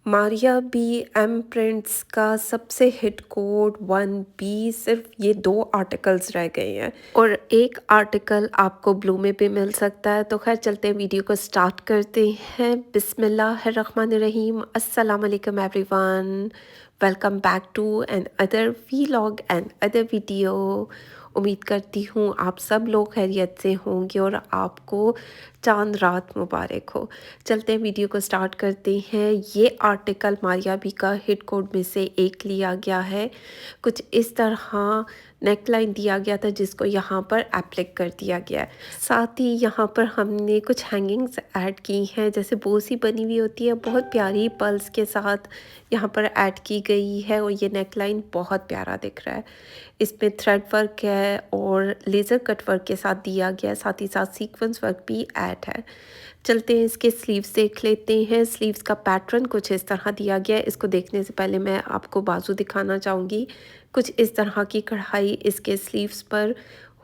Maria B M prints का सबसे hit code 1 B सिर्फ ये 2 आर्टिकल्स रह गए हैं और एक आर्टिकल आपको ब्लू में भी मिल सकता है। तो खैर चलते हैं, वीडियो को स्टार्ट करते हैं। बिस्मिल्लाहिर्रहमानिर्रहीम। अस्सलाम वालेकुम everyone, welcome back to another vlog and other video. उम्मीद करती हूँ आप सब लोग खैरियत से होंगे और आपको चांद रात मुबारक हो। चलते हैं, वीडियो को स्टार्ट करते हैं। ये आर्टिकल मारिया बी का हिट कोड में से एक लिया गया है। कुछ इस तरह नेकलाइन दिया गया था जिसको यहाँ पर एप्लिक कर दिया गया है। साथ ही यहाँ पर हमने कुछ हैंगिंग्स ऐड की हैं, जैसे बोसी बनी हुई होती है बहुत प्यारी पर्ल्स के साथ यहाँ पर ऐड की गई है और ये नेकलाइन बहुत प्यारा दिख रहा है। इसमें थ्रेड वर्क है और लेज़र कट वर्क के साथ दिया गया है, साथ ही साथ सीक्वेंस वर्क भी ऐड है। चलते हैं, इसके स्लीव्स देख लेते हैं। स्लीव्स का पैटर्न कुछ इस तरह दिया गया है। इसको देखने से पहले मैं आपको बाजू दिखाना चाहूँगी। कुछ इस तरह की कढ़ाई इसके स्लीव्स पर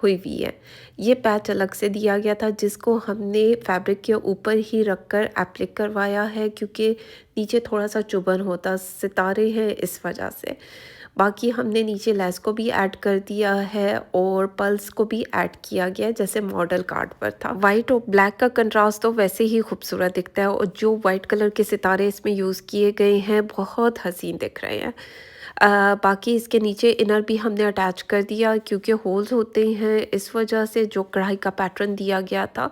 हुई हुई है। ये पैच अलग से दिया गया था जिसको हमने फैब्रिक के ऊपर ही रखकर एप्लिक करवाया है, क्योंकि नीचे थोड़ा सा चुभन होता, सितारे हैं इस वजह से। बाकी हमने नीचे लेस को भी ऐड कर दिया है और पल्स को भी ऐड किया गया है जैसे मॉडल कार्ड पर था। वाइट और ब्लैक का कंट्रास्ट तो वैसे ही खूबसूरत दिखता है और जो वाइट कलर के सितारे इसमें यूज़ किए गए हैं बहुत हसीन दिख रहे हैं। बाकी इसके नीचे इनर भी हमने अटैच कर दिया क्योंकि होल्स होते हैं, इस वजह से जो कढ़ाई का पैटर्न दिया गया था।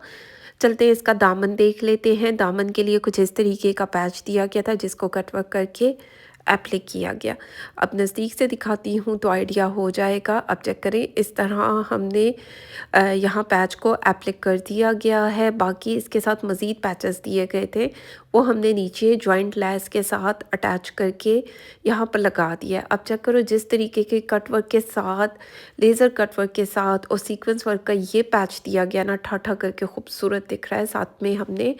चलते हैं, इसका दामन देख लेते हैं। दामन के लिए कुछ इस तरीके का पैच दिया गया था जिसको कटवर्क करके एप्लिक किया गया। अब नज़दीक से दिखाती हूँ तो आइडिया हो जाएगा। अब चेक करें, इस तरह हमने यहाँ पैच को एप्लिक कर दिया गया है। बाकी इसके साथ मज़ीद पैचेस दिए गए थे, वो हमने नीचे जॉइंट लेस के साथ अटैच करके यहाँ पर लगा दिया। अब चेक करो, जिस तरीके के कट वर्क के साथ, लेज़र कट वर्क के साथ और सीक्वेंस वर्क का ये पैच दिया गया ना, ठाठा करके खूबसूरत दिख रहा है। साथ में हमने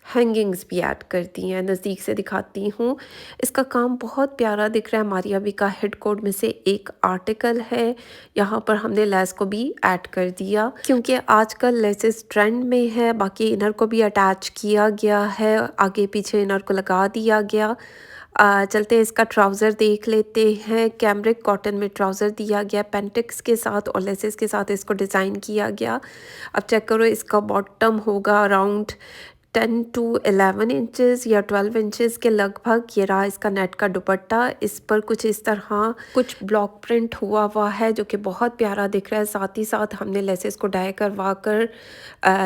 हैंगिंग्स भी ऐड कर दी हैं। नज़दीक से दिखाती हूँ, इसका काम बहुत प्यारा दिख रहा है। मारिया बी का हिट कोड में से एक आर्टिकल है। यहाँ पर हमने लेस को भी ऐड कर दिया क्योंकि आजकल लेसेस ट्रेंड में है। बाकी इनर को भी अटैच किया गया है, आगे पीछे इनर को लगा दिया गया। चलते हैं, इसका ट्राउज़र देख लेते हैं। कैमरिक कॉटन में ट्राउज़र दिया गया, पेंटिक्स के साथ और लेसेस के साथ इसको डिज़ाइन किया गया। अब चेक करो, इसका बॉटम होगा अराउंड 10 टू 11 इंचेस या 12 इंचेस के लगभग। ये रहा इसका नेट का दुपट्टा। इस पर कुछ इस तरह कुछ ब्लॉक प्रिंट हुआ हुआ है जो कि बहुत प्यारा दिख रहा है। साथ ही साथ हमने लेसेस को डाई करवा कर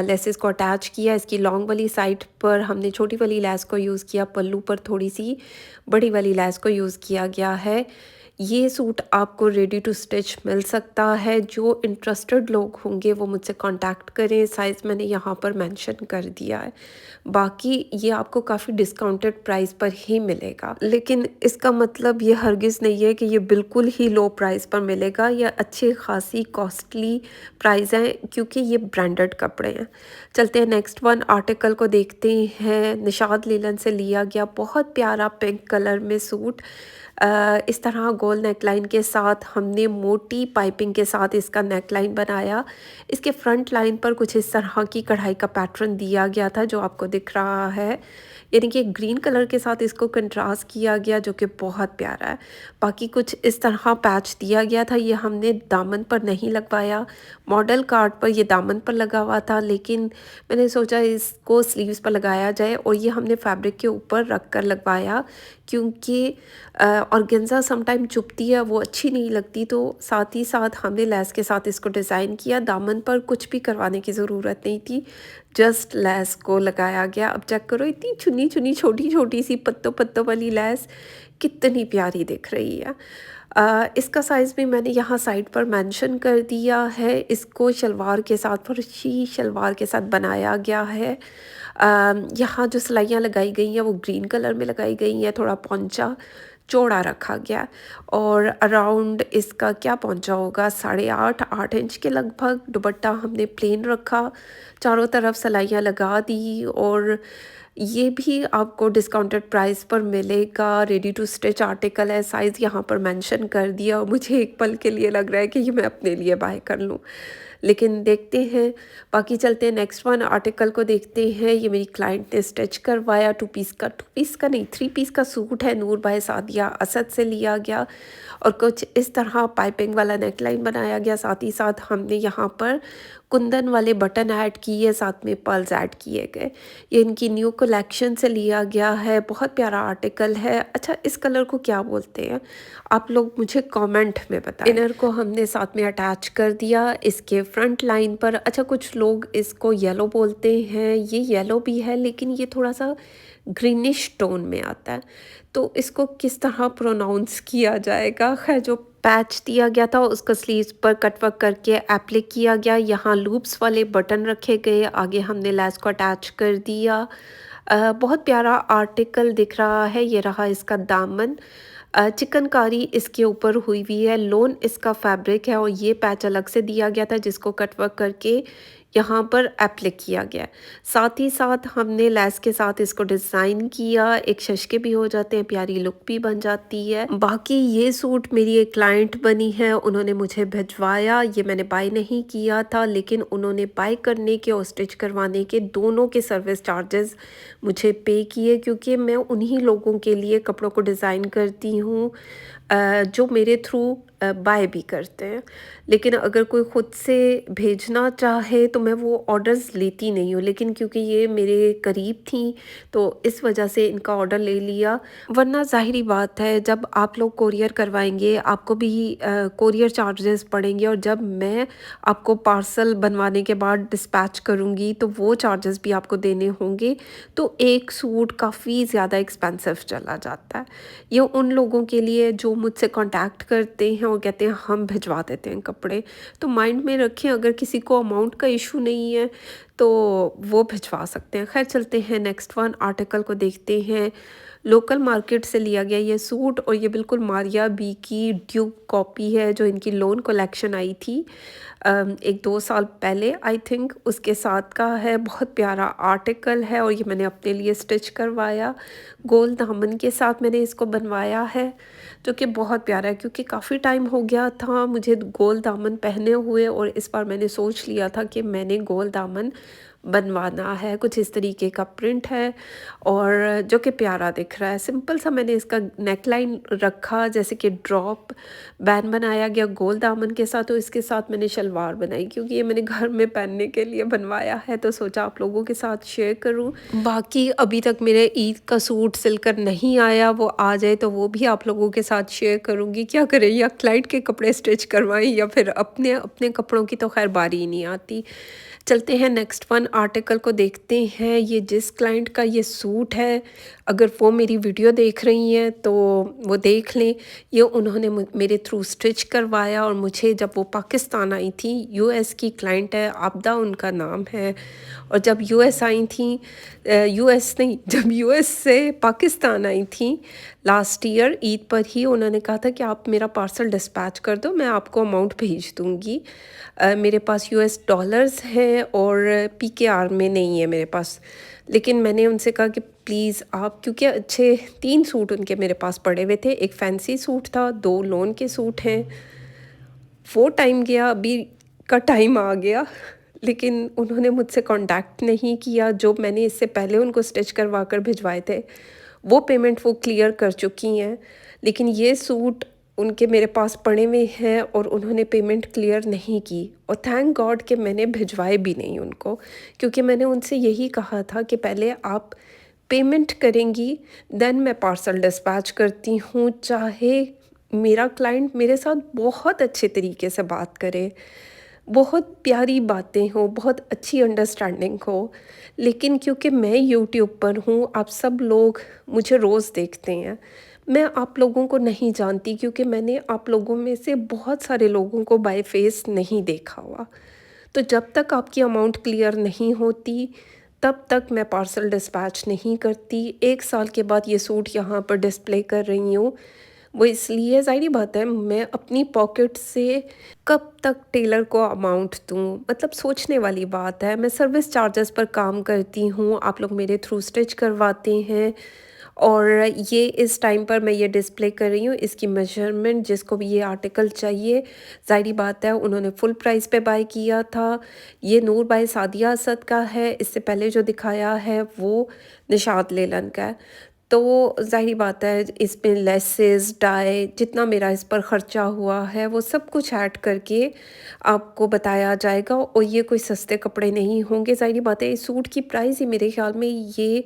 लेसेस को अटैच किया। इसकी लॉन्ग वाली साइड पर हमने छोटी वाली लेस को यूज़ किया, पल्लू पर थोड़ी सी बड़ी वाली लेस को यूज़ किया गया है। ये सूट आपको रेडी टू स्टिच मिल सकता है। जो इंटरेस्टेड लोग होंगे वो मुझसे कांटेक्ट करें, साइज़ मैंने यहाँ पर मेंशन कर दिया है। बाकी ये आपको काफ़ी डिस्काउंटेड प्राइस पर ही मिलेगा, लेकिन इसका मतलब ये हरगिज़ नहीं है कि ये बिल्कुल ही लो प्राइस पर मिलेगा। या अच्छी खासी कॉस्टली प्राइस है क्योंकि ये ब्रांडेड कपड़े हैं। चलते हैं, नेक्स्ट वन आर्टिकल को देखते हैं। निशाद लीलन से लिया गया बहुत प्यारा पिंक कलर में सूट। इस तरह गोल नेकलाइन के साथ हमने मोटी पाइपिंग के साथ इसका नेकलाइन बनाया। इसके फ्रंट लाइन पर कुछ इस तरह की कढ़ाई का पैटर्न दिया गया था जो आपको दिख रहा है, यानी कि ग्रीन कलर के साथ इसको कंट्रास्ट किया गया जो कि बहुत प्यारा है। बाकी कुछ इस तरह पैच दिया गया था, ये हमने दामन पर नहीं लगवाया। मॉडल कार्ड पर ये दामन पर लगा हुआ था, लेकिन मैंने सोचा इसको स्लीव्स पर लगाया जाए और ये हमने फैब्रिक के ऊपर रख कर लगवाया क्योंकि ऑर्गेन्जा समटाइम चुभती है, वो अच्छी नहीं लगती। तो साथ ही साथ हमने लेस के साथ इसको डिज़ाइन किया। दामन पर कुछ भी करवाने की ज़रूरत नहीं थी, जस्ट लेस को लगाया गया। अब चेक करो, इतनी चुनी चुनी छोटी छोटी सी पत्तों पत्तों वाली लेस कितनी प्यारी दिख रही है। इसका साइज़ भी मैंने यहाँ साइड पर मेंशन कर दिया है। इसको शलवार के साथ, फर्शी शलवार के साथ बनाया गया है। यहाँ जो सिलाइयाँ लगाई गई हैं वो ग्रीन कलर में लगाई गई हैं, थोड़ा पोंचा चौड़ा रखा गया और अराउंड इसका क्या पहुंचा होगा 8.5 इंच के लगभग। दुपट्टा हमने प्लेन रखा, चारों तरफ सिलाइयाँ लगा दी और ये भी आपको डिस्काउंटेड प्राइस पर मिलेगा। रेडी टू स्टिच आर्टिकल है, साइज़ यहाँ पर मेंशन कर दिया। मुझे एक पल के लिए लग रहा है कि ये मैं अपने लिए बाय कर लूँ, लेकिन देखते हैं। बाकी चलते हैं नेक्स्ट वन आर्टिकल को देखते हैं। ये मेरी क्लाइंट ने स्टिच करवाया, टू पीस का नहीं 3 पीस का सूट है, नूर बाय सादिया असद से लिया गया और कुछ इस तरह पाइपिंग वाला नेकलाइन बनाया गया। साथ ही साथ हमने यहाँ पर कुंदन वाले बटन ऐड किए, साथ में पर्ल्स ऐड किए गए। ये इनकी न्यू कलेक्शन से लिया गया है, बहुत प्यारा आर्टिकल है। अच्छा, इस कलर को क्या बोलते हैं आप लोग मुझे कमेंट में बताएं। इनर को हमने साथ में अटैच कर दिया इसके फ्रंट लाइन पर। अच्छा, कुछ लोग इसको येलो बोलते हैं, ये येलो भी है लेकिन ये थोड़ा सा ग्रीनिश टोन में आता है, तो इसको किस तरह प्रोनाउंस किया जाएगा। खैर, जो पैच दिया गया था उसको स्लीव्स पर कटवर्क करके एप्लिक किया गया। यहाँ लूप्स वाले बटन रखे गए, आगे हमने लेस को अटैच कर दिया। बहुत प्यारा आर्टिकल दिख रहा है। ये रहा इसका दामन, चिकनकारी इसके ऊपर हुई हुई है, लोन इसका फैब्रिक है और ये पैच अलग से दिया गया था जिसको कटवर्क करके यहाँ पर एप्लिक किया गया। साथ ही साथ हमने लेस के साथ इसको डिज़ाइन किया, एक शशके भी हो जाते हैं, प्यारी लुक भी बन जाती है। बाकी ये सूट मेरी एक क्लाइंट बनी है, उन्होंने मुझे भिजवाया। ये मैंने बाय नहीं किया था, लेकिन उन्होंने बाय करने के और स्टिच करवाने के दोनों के सर्विस चार्जेस मुझे पे किए, क्योंकि मैं उन्हीं लोगों के लिए कपड़ों को डिज़ाइन करती हूँ जो मेरे थ्रू बाय भी करते हैं। लेकिन अगर कोई ख़ुद से भेजना चाहे तो मैं वो ऑर्डर्स लेती नहीं हूँ, लेकिन क्योंकि ये मेरे करीब थी तो इस वजह से इनका ऑर्डर ले लिया। वरना ज़ाहिरी बात है, जब आप लोग कोरियर करवाएंगे आपको भी कोरियर चार्जेस पड़ेंगे, और जब मैं आपको पार्सल बनवाने के बाद डिस्पैच करूँगी तो वो चार्जेस भी आपको देने होंगे। तो एक सूट काफ़ी ज़्यादा एक्सपेंसिव चला जाता है। ये उन लोगों के लिए जो मुझसे कांटेक्ट करते हैं और कहते हैं हम भिजवा देते हैं कपड़े, तो माइंड में रखें, अगर किसी को अमाउंट का इशू नहीं है तो वो भिजवा सकते हैं। खैर, चलते हैं नेक्स्ट वन आर्टिकल को देखते हैं। लोकल मार्केट से लिया गया ये सूट, और ये बिल्कुल मारिया बी की ड्यूब कॉपी है जो इनकी लोन कलेक्शन आई थी 1-2 साल पहले आई थिंक, उसके साथ का है। बहुत प्यारा आर्टिकल है और ये मैंने अपने लिए स्टिच करवाया। गोल दामन के साथ मैंने इसको बनवाया है, जो कि बहुत प्यारा है, क्योंकि काफ़ी टाइम हो गया था मुझे गोल दामन पहने हुए, और इस बार मैंने सोच लिया था कि मैंने गोल दामन बनवाना है। कुछ इस तरीके का प्रिंट है और जो कि प्यारा दिख रहा है। सिंपल सा मैंने इसका नेकलाइन रखा, जैसे कि ड्रॉप बैन बनाया गया गोल दामन के साथ, तो इसके साथ मैंने शलवार बनाई, क्योंकि ये मैंने घर में पहनने के लिए बनवाया है, तो सोचा आप लोगों के साथ शेयर करूं। बाकी अभी तक मेरे ईद का सूट सिलकर नहीं आया, वो आ जाए तो वो भी आप लोगों के साथ शेयर करूँगी। क्या करें, या क्लाइंट के कपड़े स्टिच करवाएं या फिर अपने अपने कपड़ों की तो खैर बारी ही नहीं आती। चलते हैं नेक्स्ट वन आर्टिकल को देखते हैं। ये जिस क्लाइंट का ये सूट है, अगर वो मेरी वीडियो देख रही हैं तो वो देख लें। ये उन्होंने मेरे थ्रू स्टिच करवाया, और मुझे जब वो पाकिस्तान आई थी, यूएस की क्लाइंट है, आबदा उनका नाम है, और जब यूएस आई थी यूएस नहीं जब यूएस से पाकिस्तान आई थी लास्ट ईयर ईद पर ही, उन्होंने कहा था कि आप मेरा पार्सल डिस्पैच कर दो, मैं आपको अमाउंट भेज दूँगी। मेरे पास यूएस डॉलर्स हैं और पीकेआर में नहीं है मेरे पास, लेकिन मैंने उनसे कहा कि प्लीज़ आप, क्योंकि अच्छे 3 सूट उनके मेरे पास पड़े हुए थे। एक फैंसी सूट था, 2 लोन के सूट हैं। वो टाइम गया, अभी का टाइम आ गया, लेकिन उन्होंने मुझसे कांटेक्ट नहीं किया। जो मैंने इससे पहले उनको स्टिच करवा कर भिजवाए थे वो पेमेंट वो क्लियर कर चुकी हैं, लेकिन ये सूट उनके मेरे पास पड़े हुए हैं और उन्होंने पेमेंट क्लियर नहीं की। और थैंक गॉड कि मैंने भिजवाए भी नहीं उनको, क्योंकि मैंने उनसे यही कहा था कि पहले आप पेमेंट करेंगी देन मैं पार्सल डिस्पैच करती हूँ। चाहे मेरा क्लाइंट मेरे साथ बहुत अच्छे तरीके से बात करे, बहुत प्यारी बातें हो, बहुत अच्छी अंडरस्टैंडिंग हो, लेकिन क्योंकि मैं यूट्यूब पर हूँ, आप सब लोग मुझे रोज़ देखते हैं, मैं आप लोगों को नहीं जानती, क्योंकि मैंने आप लोगों में से बहुत सारे लोगों को बाय फेस नहीं देखा हुआ। तो जब तक आपकी अमाउंट क्लियर नहीं होती तब तक मैं पार्सल डिस्पैच नहीं करती। 1 साल के बाद ये सूट यहाँ पर डिस्प्ले कर रही हूँ। वो इसलिए ज़ाहिर-सी बात है मैं अपनी पॉकेट से कब तक टेलर को अमाउंट दूँ? मतलब सोचने वाली बात है। मैं सर्विस चार्जेस पर काम करती हूँ, आप लोग मेरे थ्रू स्टिच करवाते हैं और ये इस टाइम पर मैं ये डिस्प्ले कर रही हूँ, इसकी मेजरमेंट जिसको भी ये आर्टिकल चाहिए, ज़ाहिर-सी बात है उन्होंने फुल प्राइस पे बाय किया था। ये नूर बाय सादिया असद का है, इससे पहले जो दिखाया है वो निशात लेलन का है। तो ज़ाहिर बात है इसमें लेसेस, डाई जितना मेरा इस पर ख़र्चा हुआ है वो सब कुछ ऐड करके आपको बताया जाएगा और ये कोई सस्ते कपड़े नहीं होंगे। ज़ाहिर बात है इस सूट की प्राइस ही मेरे ख़्याल में ये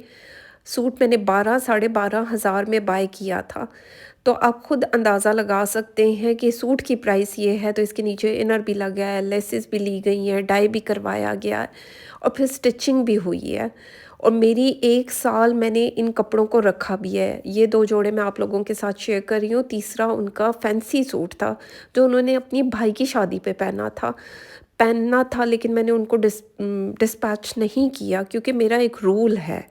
सूट मैंने 12 साढ़े 12 हज़ार में बाय किया था। तो आप खुद अंदाज़ा लगा सकते हैं कि सूट की प्राइस ये है, तो इसके नीचे इनर भी लगा है, लेसेस भी ली गई हैं, डाई भी करवाया गया है और फिर स्टिचिंग भी हुई है। और मेरी 1 साल मैंने इन कपड़ों को रखा भी है। ये 2 जोड़े मैं आप लोगों के साथ शेयर कर रही हूँ, तीसरा उनका फैंसी सूट था, जो उन्होंने अपनी भाई की शादी पे पहनना था लेकिन मैंने उनको डिस्पैच नहीं किया क्योंकि मेरा एक रूल है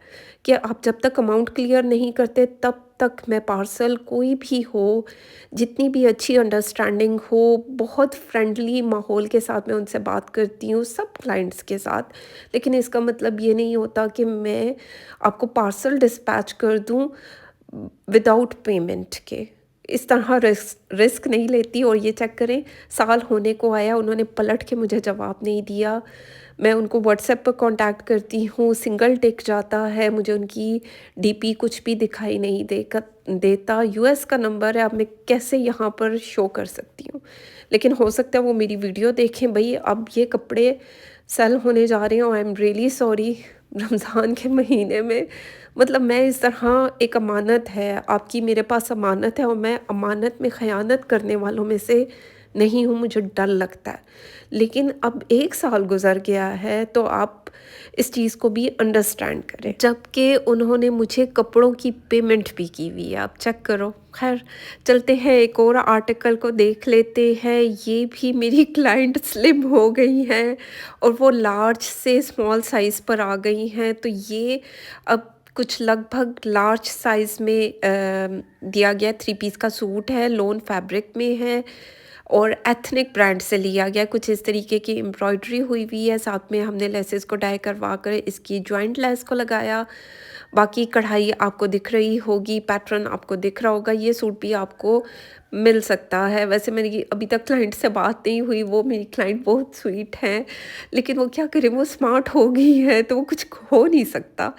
कि आप जब तक अमाउंट क्लियर नहीं करते तब तक मैं पार्सल कोई भी हो, जितनी भी अच्छी अंडरस्टैंडिंग हो, बहुत फ्रेंडली माहौल के साथ मैं उनसे बात करती हूँ सब क्लाइंट्स के साथ। लेकिन इसका मतलब ये नहीं होता कि मैं आपको पार्सल डिस्पैच कर दूँ विदाउट पेमेंट के। इस तरह रिस्क नहीं लेती और ये चेक करें साल होने को आया, उन्होंने पलट के मुझे जवाब नहीं दिया। मैं उनको व्हाट्सएप पर कांटेक्ट करती हूँ, सिंगल टिक जाता है, मुझे उनकी डीपी कुछ भी दिखाई नहीं देता। यूएस का नंबर है, अब मैं कैसे यहाँ पर शो कर सकती हूँ? लेकिन हो सकता है वो मेरी वीडियो देखें। भई अब ये कपड़े सेल होने जा रहे हैं और I am really sorry Ramzan के महीने में मतलब मैं इस तरह एक अमानत है, आपकी मेरे पास अमानत है और मैं अमानत में ख़यानत करने वालों में से नहीं हूँ, मुझे डर लगता है। लेकिन अब 1 साल गुज़र गया है तो आप इस चीज़ को भी अंडरस्टैंड करें। जबकि उन्होंने मुझे कपड़ों की पेमेंट भी की हुई है, आप चेक करो। ख़ैर चलते हैं एक और आर्टिकल को देख लेते हैं। ये भी मेरी क्लाइंट स्लिम हो गई हैं और वो लार्ज से स्मॉल साइज़ पर आ गई हैं। तो ये अब कुछ लगभग लार्ज साइज़ में दिया गया 3 पीस का सूट है, लोन फैब्रिक में है और एथनिक ब्रांड से लिया गया। कुछ इस तरीके की एम्ब्रॉयडरी हुई हुई है, साथ में हमने लेसेस को डाई करवा कर इसकी जॉइंट लेस को लगाया। बाकी कढ़ाई आपको दिख रही होगी, पैटर्न आपको दिख रहा होगा। ये सूट भी आपको मिल सकता है। वैसे मेरी अभी तक क्लाइंट से बात नहीं हुई, वो मेरी क्लाइंट बहुत स्वीट हैं, लेकिन वो क्या करें, वो स्मार्ट हो गई है तो वो कुछ हो नहीं सकता।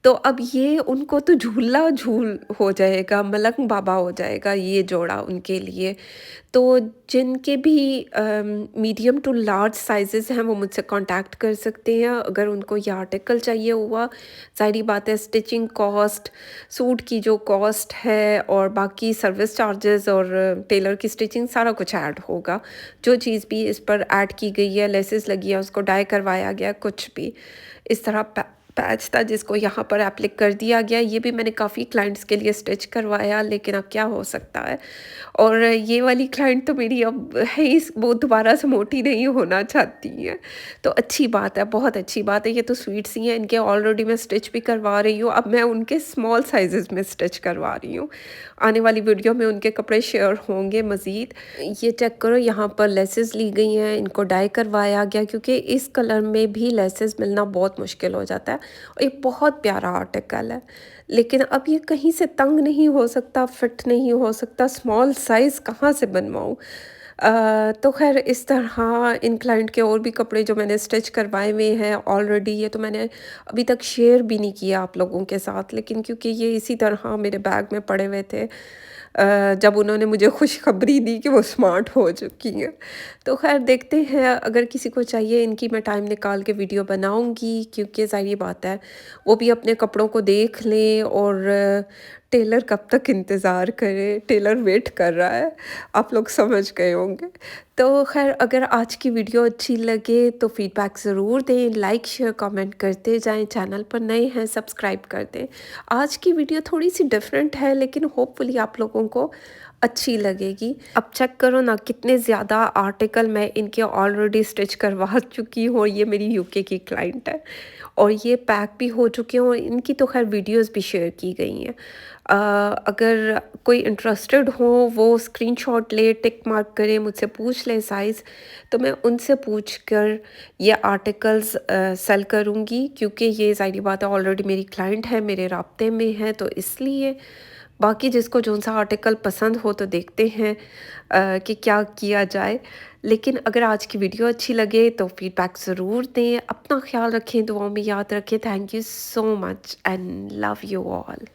तो अब ये उनको तो झूला झूल हो जाएगा, मलंग बाबा हो जाएगा ये जोड़ा उनके लिए। तो जिनके भी मीडियम टू लार्ज साइज़ेस हैं वो मुझसे कांटेक्ट कर सकते हैं अगर उनको ये आर्टिकल चाहिए हुआ। ज़ाहिर बात है स्टिचिंग कॉस्ट, सूट की जो कॉस्ट है और बाकी सर्विस चार्जेस और टेलर की स्टिचिंग सारा कुछ ऐड होगा। जो चीज़ भी इस पर ऐड की गई है, लेसेस लगी है, उसको डाई करवाया गया, कुछ भी इस तरह पैच था जिसको यहाँ पर एप्लिक कर दिया गया। ये भी मैंने काफ़ी क्लाइंट्स के लिए स्टिच करवाया, लेकिन अब क्या हो सकता है। और ये वाली क्लाइंट तो मेरी अब है ही, वो दोबारा से मोटी नहीं होना चाहती हैं। तो अच्छी बात है, बहुत अच्छी बात है। ये तो स्वीट सी हैं, इनके ऑलरेडी मैं स्टिच भी करवा रही हूँ, अब मैं उनके स्मॉल साइज़ेस में स्टिच करवा रही हूँ। आने वाली वीडियो में उनके कपड़े शेयर होंगे मज़ीद। ये चेक करो, यहाँ पर लेसेस ली गई हैं, इनको डाई करवाया गया क्योंकि इस कलर में भी लेसेस मिलना बहुत मुश्किल हो जाता है और ये बहुत प्यारा आर्टिकल है। लेकिन अब ये कहीं से तंग नहीं हो सकता, फिट नहीं हो सकता, स्मॉल साइज़ कहाँ से बनवाऊँ? तो ख़ैर इस तरह इन क्लाइंट के और भी कपड़े जो मैंने स्टिच करवाए हुए हैं ऑलरेडी, ये तो मैंने अभी तक शेयर भी नहीं किया आप लोगों के साथ, लेकिन क्योंकि ये इसी तरह मेरे बैग में पड़े हुए थे जब उन्होंने मुझे खुशखबरी दी कि वो स्मार्ट हो चुकी हैं। तो ख़ैर देखते हैं, अगर किसी को चाहिए इनकी मैं टाइम निकाल के वीडियो बनाऊँगी क्योंकि ज़ाहिर बात है वो भी अपने कपड़ों को देख लें और टेलर कब तक इंतज़ार करे, टेलर वेट कर रहा है, आप लोग समझ गए होंगे। तो ख़ैर अगर आज की वीडियो अच्छी लगे तो फ़ीडबैक ज़रूर दें, लाइक शेयर कमेंट करते जाएँ, चैनल पर नए हैं सब्सक्राइब कर दें। आज की वीडियो थोड़ी सी डिफरेंट है लेकिन होपफुली आप लोगों को अच्छी लगेगी। अब चेक करो ना कितने ज़्यादा आर्टिकल मैं इनके ऑलरेडी स्टिच करवा चुकी हूँ और ये मेरी यूके की क्लाइंट है और ये पैक भी हो चुके हैं और इनकी तो खैर वीडियोस भी शेयर की गई हैं। अगर कोई इंटरेस्टेड हो वो स्क्रीनशॉट ले, टिक मार्क करे, मुझसे पूछ ले साइज़, तो मैं उनसे पूछ कर ये आर्टिकल्स सेल करूँगी क्योंकि ये ज़ाहिर बात है ऑलरेडी मेरी क्लाइंट है, मेरे राब्ते में है, तो इसलिए बाकी जिसको जौन-सा आर्टिकल पसंद हो तो देखते हैं कि क्या किया जाए। लेकिन अगर आज की वीडियो अच्छी लगे तो फीडबैक ज़रूर दें। अपना ख़्याल रखें, दुआओं में याद रखें। Thank you so much and love you all.